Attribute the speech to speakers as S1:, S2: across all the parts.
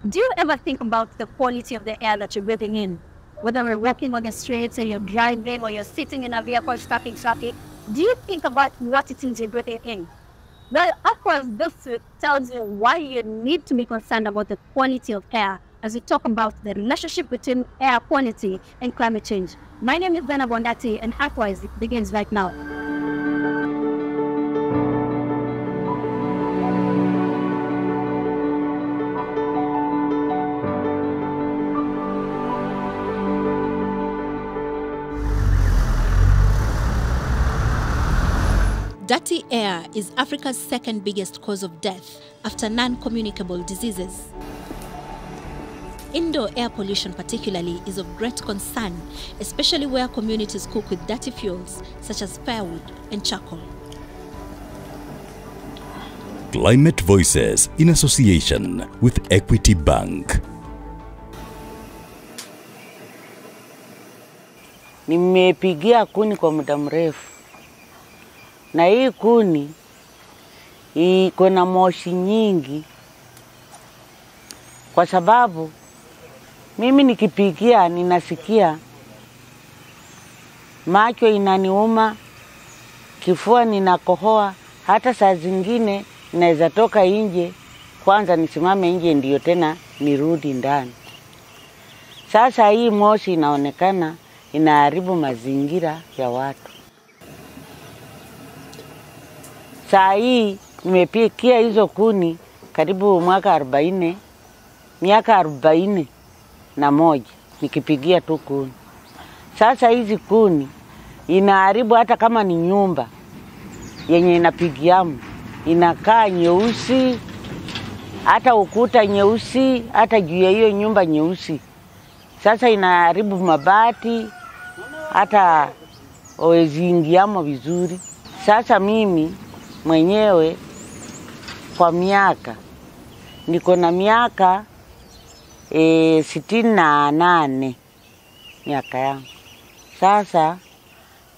S1: Do you ever think about the quality of the air that you're breathing in? Whether we're walking on the streets or you're driving or you're sitting in a vehicle stuck in traffic, do you think about what it is you're breathing in? Well, Earthwise this tells you why you need to be concerned about the quality of air as we talk about the relationship between air quality and climate change. My name is Zena Bondati, and Earthwise begins right now.
S2: Dirty air is Africa's second biggest cause of death after non-communicable diseases. Indoor air pollution particularly is of great concern, especially where communities cook with dirty fuels such as firewood and charcoal.
S3: Climate Voices in association with Equity Bank.
S4: Nimepigia kuni kwa muda mrefu. Na hii kuni iko na moshi nyingi kwa sababu mimi nikipikia ninasikia macho inaniuma, kifua ninakohoa, hata saa zingine naweza toka nje, kwanza nisimame nje ndio tena nirudi ndani. Sasa hii moshi inaonekana inaharibu mazingira ya watu. Saa hii nimepikia hizo kuni karibu miaka 40 na moja nikipigia tu kuni. Sasa hizi kuni inaharibu hata kama ni nyumba yenye inapigiamu, inakaa nyeusi, hata ukuta nyeusi, hata juu ya hiyo nyumba nyeusi. Sasa inaharibu mabati, hata oezingiamo vizuri. Sasa mimi mwenyewe kwa miaka, niko na miaka 68 miaka yangu. Sasa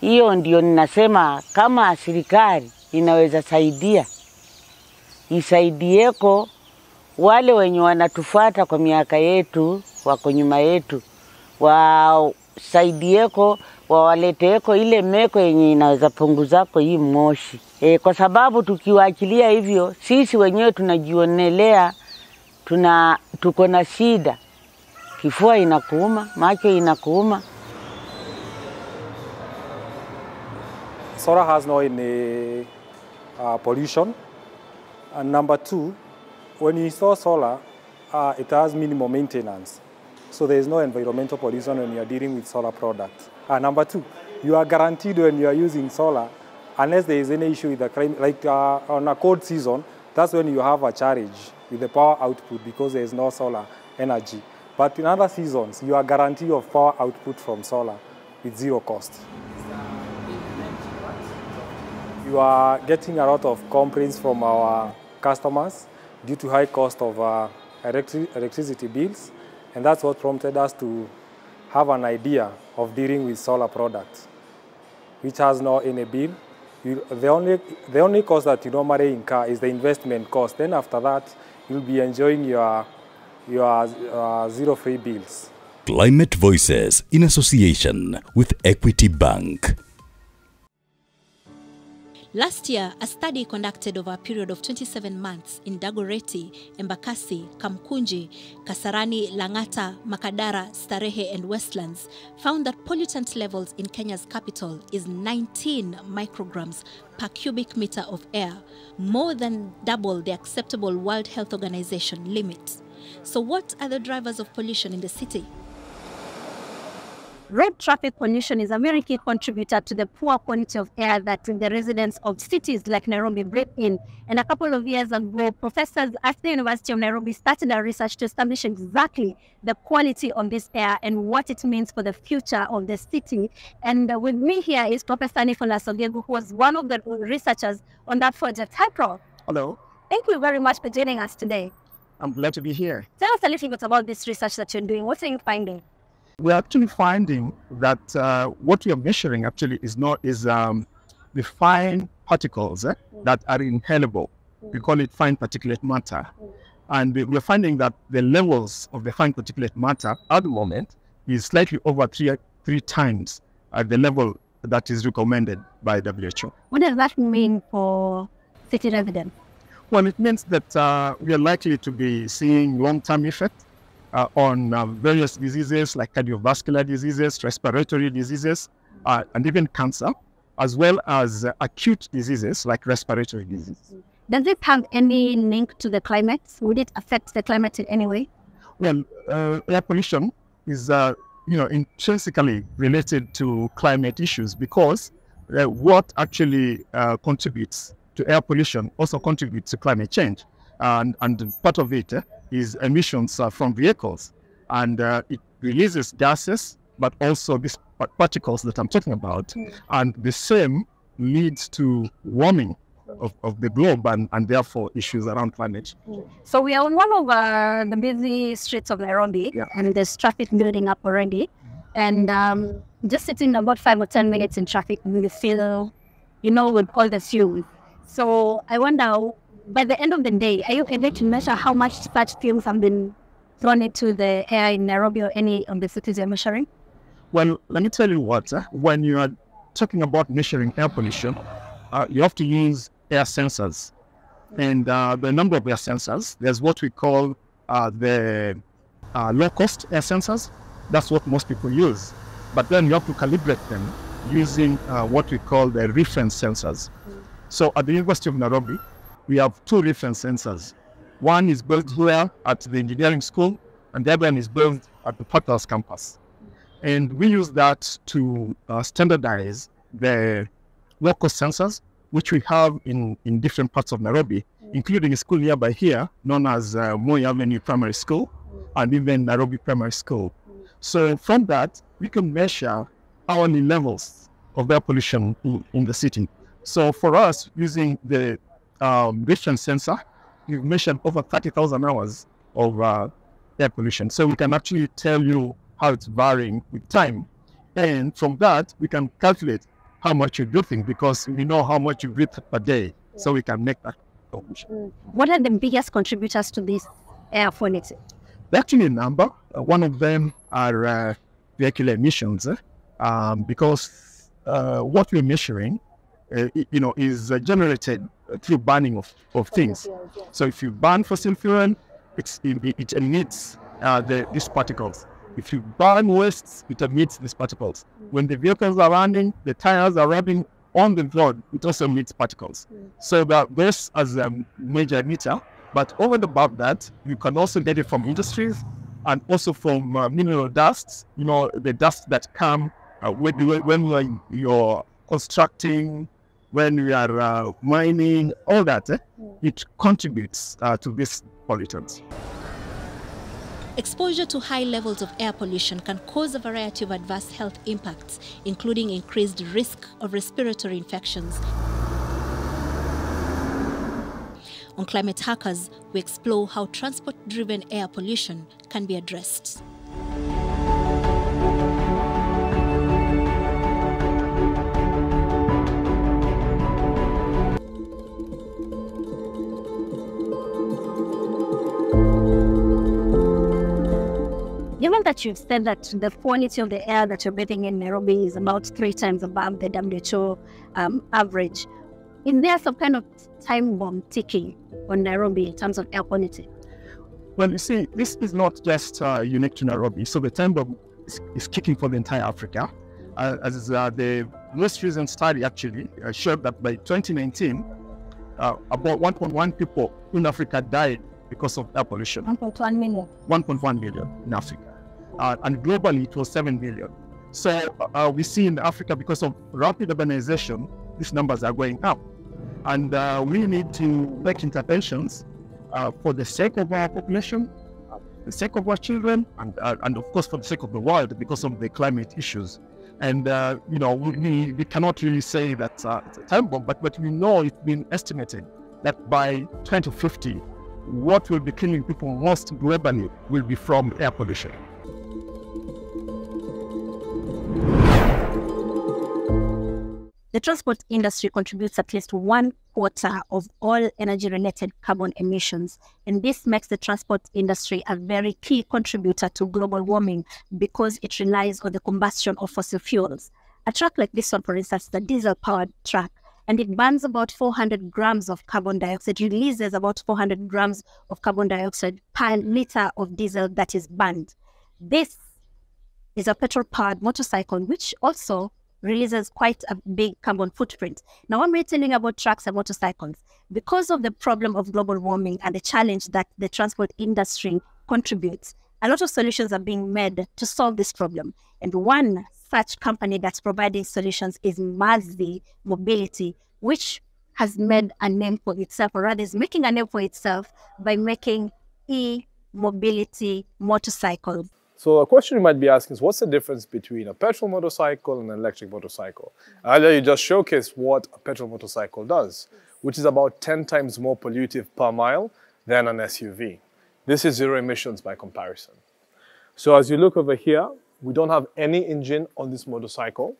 S4: hiyo ndio ninasema kama serikali inaweza saidia, isaidieko wale wenye wanatufuata kwa miaka yetu, wako nyuma yetu, wasaidieko, wawaleteeko ile meko yenye inaweza punguzako hii moshi. Kwa sababu tukiwaachilia hivyo, sisi wenyewe tunajionelea, tuko na shida. Kifua inakuuma, macho inakuuma.
S5: Solar has no any pollution. And number two, when you install solar, it has minimal maintenance. So there is no environmental pollution when you are dealing with solar products. Number two, you are guaranteed when you are using solar, unless there is any issue with the climate, like on a cold season, that's when you have a challenge with the power output because there is no solar energy. But in other seasons, you are guaranteed of power output from solar with zero cost. You are getting a lot of complaints from our customers due to high cost of electricity bills, and that's what prompted us to have an idea of dealing with solar products, which has no any bill. The only cost that you normally incur is the investment cost. Then after that, you'll be enjoying your zero-free bills.
S3: Climate Voices in association with Equity Bank.
S2: Last year, a study conducted over a period of 27 months in Dagoretti, Embakasi, Kamkunji, Kasarani, Langata, Makadara, Starehe, and Westlands found that pollutant levels in Kenya's capital is 19 micrograms per cubic meter of air, more than double the acceptable World Health Organization limit. So what are the drivers of pollution in the city?
S1: Road traffic pollution is a very key contributor to the poor quality of air that the residents of cities like Nairobi breathe in. And a couple of years ago, professors at the University of Nairobi started a research to establish exactly the quality of this air and what it means for the future of the city. And with me here is Professor Nicholas Ogegu, who was one of the researchers on that project. Hi, Prof.
S6: Hello.
S1: Thank you very much for joining us today.
S6: I'm glad to be here.
S1: Tell us a little bit about this research that you're doing. What are you finding?
S6: We're actually finding that what we are measuring actually is the fine particles that are inhalable. We call it fine particulate matter. And we're finding that the levels of the fine particulate matter at the moment is slightly over three times the level that is recommended by WHO.
S1: What does that mean for city residents?
S6: Well, it means that we are likely to be seeing long-term effects on various diseases like cardiovascular diseases, respiratory diseases, and even cancer, as well as acute diseases like respiratory disease.
S1: Does it have any link to the climate? Would it affect the climate in any way?
S6: Well, air pollution is intrinsically related to climate issues because what actually contributes to air pollution also contributes to climate change. And part of it is emissions from vehicles. And it releases gases, but also these particles that I'm talking about. And the same leads to warming of the globe and therefore issues around climate.
S1: So we are on one of the busy streets of Nairobi, and there's traffic building up already. And just sitting about 5 or 10 minutes in traffic, we feel, with all the fumes. So I wonder, by the end of the day, are you able to measure how much such fumes have been thrown into the air in Nairobi or any of the cities you're measuring?
S6: Well, let me tell you what, when you are talking about measuring air pollution, you have to use air sensors. And the number of air sensors, there's what we call the low-cost air sensors. That's what most people use. But then you have to calibrate them using what we call the reference sensors. So at the University of Nairobi, we have 2 reference sensors. One is built here at the engineering school, and the other one is built at the Parkhouse campus. And we use that to standardize the local sensors, which we have in different parts of Nairobi, including a school nearby here, known as Moi Avenue Primary School, and even Nairobi Primary School. So from that, we can measure hourly levels of air pollution in the city. So for us, using the reference sensor, we've measured over 30,000 hours of air pollution. So we can actually tell you how it's varying with time. And from that, we can calculate how much you're breathing because we know how much you breathe per day. So we can make that conclusion.
S1: What are the biggest contributors to this air quality?
S6: There are actually a number. One of them are vehicular emissions because what we're measuring is generated through burning of things. So if you burn fossil fuel, it emits these particles. If you burn waste, it emits these particles. When the vehicles are running, the tires are rubbing on the road, it also emits particles. So this as a major emitter, but over and above that, you can also get it from industries and also from mineral dusts, the dust that come when you're constructing, when we are mining, all that, it contributes to these pollutants.
S2: Exposure to high levels of air pollution can cause a variety of adverse health impacts, including increased risk of respiratory infections. On Climate Hackers, we explore how transport-driven air pollution can be addressed.
S1: Given that you've said that the quality of the air that you're breathing in Nairobi is about 3 times above the WHO average, is there some kind of time bomb ticking on Nairobi in terms of air quality?
S6: Well, you see, this is not just unique to Nairobi. So the time bomb is kicking for the entire Africa. As the most recent study actually showed that by 2019, about 1.1 people in Africa died because of air pollution.
S1: 1.1 million.
S6: 1.1 million in Africa. And globally, it was 7 million. So we see in Africa, because of rapid urbanization, these numbers are going up. And we need to make interventions for the sake of our population, the sake of our children, and of course for the sake of the world because of the climate issues. And we cannot really say that it's a time bomb, but we know it's been estimated that by 2050, what will be killing people most globally will be from air pollution.
S1: The transport industry contributes at least 1/4 of all energy-related carbon emissions, and this makes the transport industry a very key contributor to global warming because it relies on the combustion of fossil fuels. A truck like this one, for instance, the diesel-powered truck, and it burns about 400 grams of carbon dioxide, releases about 400 grams of carbon dioxide per liter of diesel that is burned. This is a petrol-powered motorcycle, which also releases quite a big carbon footprint. Now, I'm telling about trucks and motorcycles. Because of the problem of global warming and the challenge that the transport industry contributes, a lot of solutions are being made to solve this problem. And one such company that's providing solutions is Mazi Mobility, which has made a name for itself, or rather is making a name for itself by making e-mobility motorcycles.
S7: So a question you might be asking is, what's the difference between a petrol motorcycle and an electric motorcycle? Earlier you just showcased what a petrol motorcycle does, which is about 10 times more pollutive per mile than an SUV. This is zero emissions by comparison. So as you look over here, we don't have any engine on this motorcycle,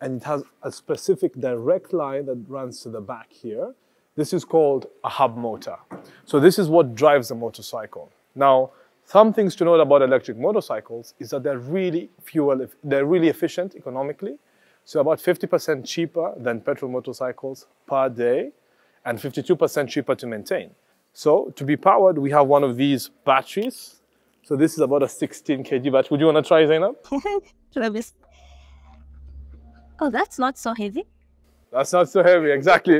S7: and it has a specific direct line that runs to the back here. This is called a hub motor. So this is what drives the motorcycle. Now, some things to note about electric motorcycles is that they're really efficient economically. So about 50% cheaper than petrol motorcycles per day and 52% cheaper to maintain. So to be powered, we have one of these batteries. So this is about a 16 kg battery. Would you want to try, Zainab?
S1: Oh, that's not so heavy.
S7: That's not so heavy, exactly.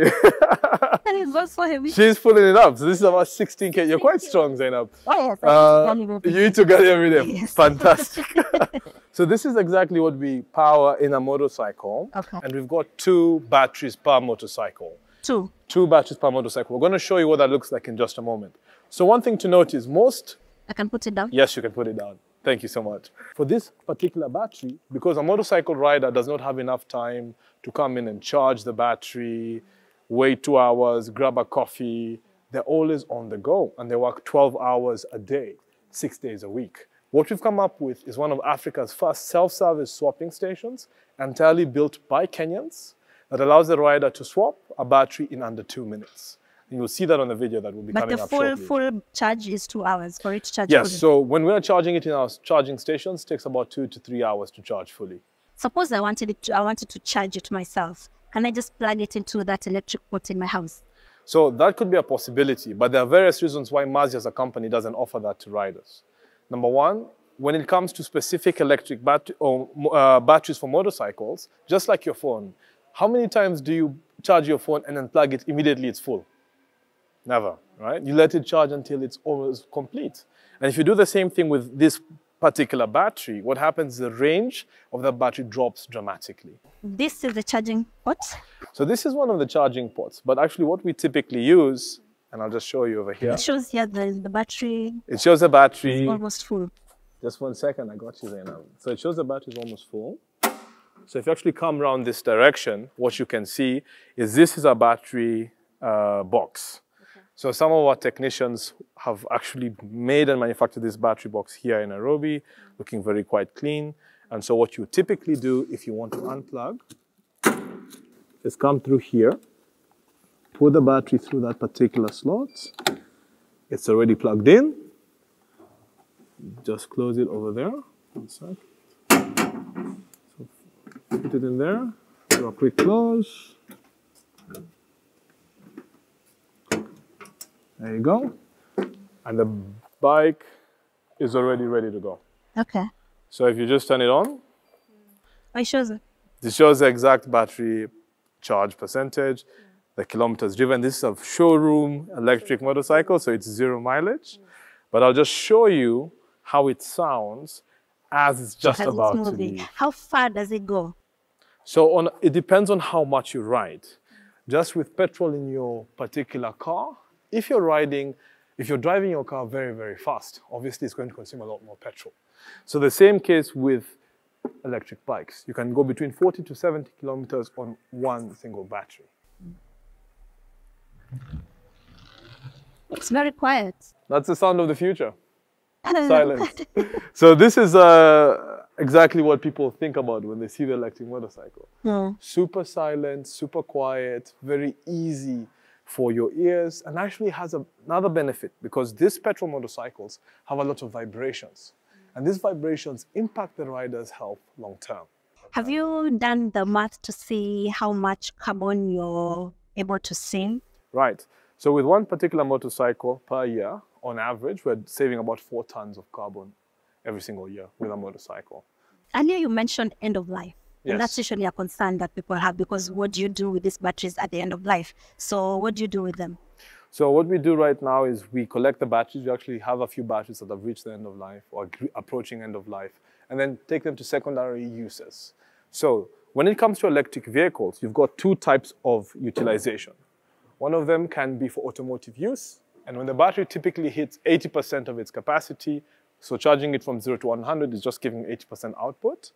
S1: That is not so heavy.
S7: She's pulling it up. So this is about 16 kg. You're quite strong, Zainab.
S1: Oh, yes.
S7: You eat together every day.
S1: Yes.
S7: Fantastic. So this is exactly what we power in a motorcycle.
S1: Okay.
S7: And we've got 2 batteries per motorcycle.
S1: 2.
S7: 2 batteries per motorcycle. We're going to show you what that looks like in just a moment. So one thing to note is
S1: I can put it down?
S7: Yes, you can put it down. Thank you so much. For this particular battery, because a motorcycle rider does not have enough time to come in and charge the battery, wait 2 hours, grab a coffee, they're always on the go, and they work 12 hours a day, 6 days a week. What we've come up with is one of Africa's first self-service swapping stations, entirely built by Kenyans, that allows the rider to swap a battery in under 2 minutes. And you'll see that on the video that will be coming up shortly.
S1: But the full charge is 2 hours for it to charge
S7: Yes,
S1: fully.
S7: so when we're charging it in our charging stations, it takes about 2 to 3 hours to charge fully.
S1: Suppose I wanted to charge it myself. Can I just plug it into that electric port in my house?
S7: So that could be a possibility, but there are various reasons why Mazi as a company doesn't offer that to riders. Number one, when it comes to specific electric batteries for motorcycles, just like your phone, how many times do you charge your phone and then plug it immediately it's full? Never, right? You let it charge until it's almost complete. And if you do the same thing with this particular battery, what happens is the range of the battery drops dramatically.
S1: This is the charging port?
S7: So this is one of the charging ports, but actually what we typically use, and I'll just show you over here.
S1: It shows here the battery.
S7: It shows the battery.
S1: Is almost full.
S7: Just 1 second, I got you there now. So it shows the battery is almost full. So if you actually come around this direction, what you can see is this is a battery box. So some of our technicians have actually made and manufactured this battery box here in Nairobi, looking very quite clean. And so what you typically do if you want to unplug is come through here, put the battery through that particular slot. It's already plugged in. Just close it over there. 1 sec. So put it in there, do a quick close. There you go. And the bike is already ready to go.
S1: Okay.
S7: So if you just turn it on,
S1: It shows it.
S7: this shows the exact battery charge percentage, the kilometers driven. This is a showroom electric motorcycle, so it's 0 mileage. But I'll just show you how it sounds as it's just
S1: As it's
S7: about to
S1: moving.
S7: leave.
S1: How far does it go?
S7: So it depends on how much you ride. Just with petrol in your particular car, if you're driving your car very, very fast, obviously it's going to consume a lot more petrol. So the same case with electric bikes. You can go between 40 to 70 kilometers on one single battery.
S1: It's very quiet.
S7: That's the sound of the future. Silence. So this is exactly what people think about when they see the electric motorcycle.
S1: No.
S7: Super silent, super quiet, very easy for your ears, and actually has another benefit because these petrol motorcycles have a lot of vibrations. And these vibrations impact the rider's health long term.
S1: Have you done the math to see how much carbon you're able to save?
S7: Right. So with one particular motorcycle per year, on average, we're saving about 4 tons of carbon every single year with a motorcycle.
S1: Earlier you mentioned end of life.
S7: Yes.
S1: And that's usually a concern that people have because what do you do with these batteries at the end of life? So what do you do with them?
S7: So what we do right now is we collect the batteries. We actually have a few batteries that have reached the end of life or approaching end of life, and then take them to secondary uses. So when it comes to electric vehicles, you've got 2 types of utilization. One of them can be for automotive use, and when the battery typically hits 80% of its capacity, so charging it from 0 to 100 is just giving 80% output,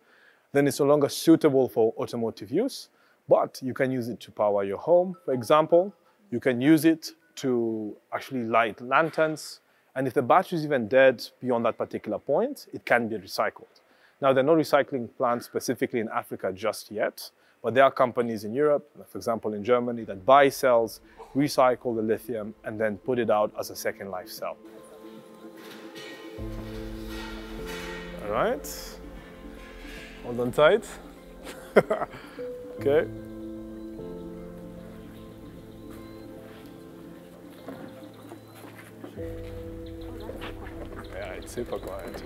S7: then it's no longer suitable for automotive use, but you can use it to power your home, for example. You can use it to actually light lanterns, and if the battery is even dead beyond that particular point, it can be recycled. Now, there are no recycling plants specifically in Africa just yet, but there are companies in Europe, for example in Germany, that buy cells, recycle the lithium, and then put it out as a second life cell. All right, hold on tight. Okay. Yeah, it's super quiet.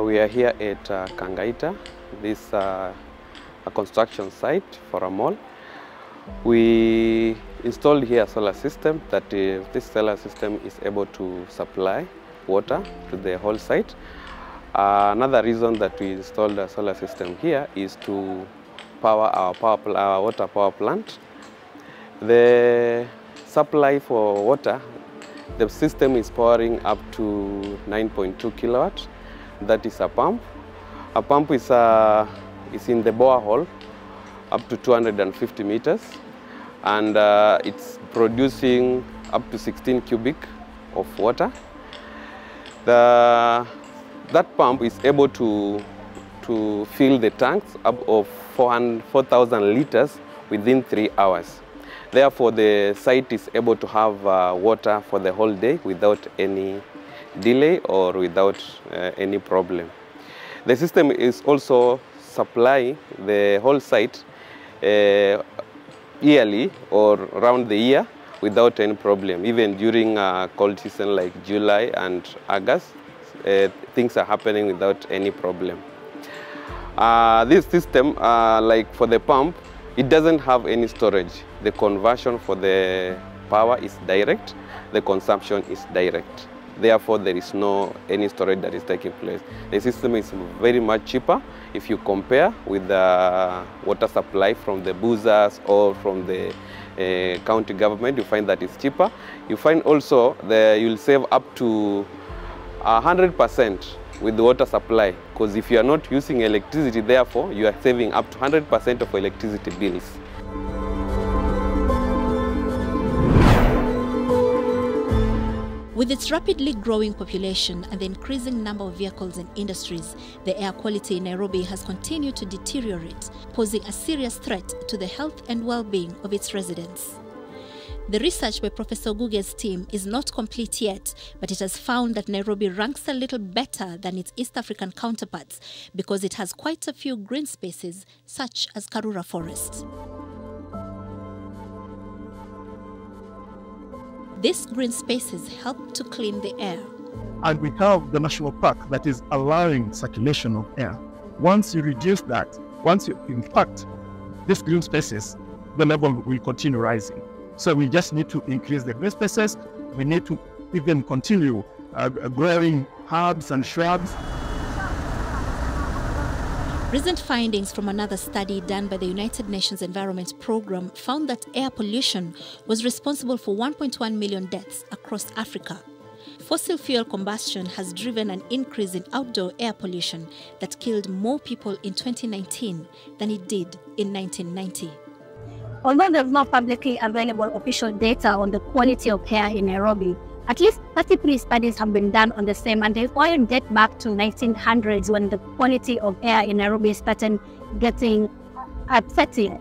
S8: We are here at Kangaita. This is a construction site for a mall. We installed here a solar system that this solar system is able to supply water to the whole site. Another reason that we installed a solar system here is to power our water power plant. The supply for water, the system is powering up to 9.2 kilowatts. That is a pump. A pump is in the borehole up to 250 meters, and it's producing up to 16 cubic of water. That pump is able to fill the tanks up of 4,000 liters within 3 hours. Therefore, the site is able to have water for the whole day without any delay or without any problem. The system is also supplying the whole site yearly or around the year without any problem. Even during cold season like July and August, things are happening without any problem. This system, like for the pump, it doesn't have any storage. The conversion for the power is direct, the consumption is direct. Therefore, there is no any storage that is taking place. The system is very much cheaper if you compare with the water supply from the boozers or from the county government. You find that it's cheaper. You find also that you'll save up to 100% with the water supply, because if you are not using electricity, therefore you are saving up to 100% of electricity bills.
S2: With its rapidly growing population and the increasing number of vehicles and industries, the air quality in Nairobi has continued to deteriorate, posing a serious threat to the health and well-being of its residents. The research by Professor Guge's team is not complete yet, but it has found that Nairobi ranks a little better than its East African counterparts because it has quite a few green spaces, such as Karura Forest. These green spaces help to clean the air.
S6: And we have the national park that is allowing circulation of air. Once you reduce that, once you impact these green spaces, the level will continue rising. So we just need to increase the green spaces. We need to even continue growing herbs and shrubs.
S2: Recent findings from another study done by the United Nations Environment Programme found that air pollution was responsible for 1.1 million deaths across Africa. fossil fuel combustion has driven an increase in outdoor air pollution that killed more people in 2019 than it did in 1990.
S1: Although there's no publicly available official data on the quality of air in Nairobi, at least 33 studies have been done on the same, and they all date back to 1900s when the quality of air in Nairobi started getting upsetting.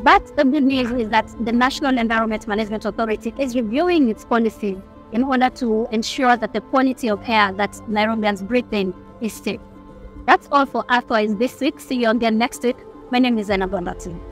S1: But the good news is that the National Environment Management Authority is reviewing its policies in order to ensure that the quality of air that Nairobians breathe in is safe. That's all for Earthwise this week. See you again next week. My name is Anna Bondati.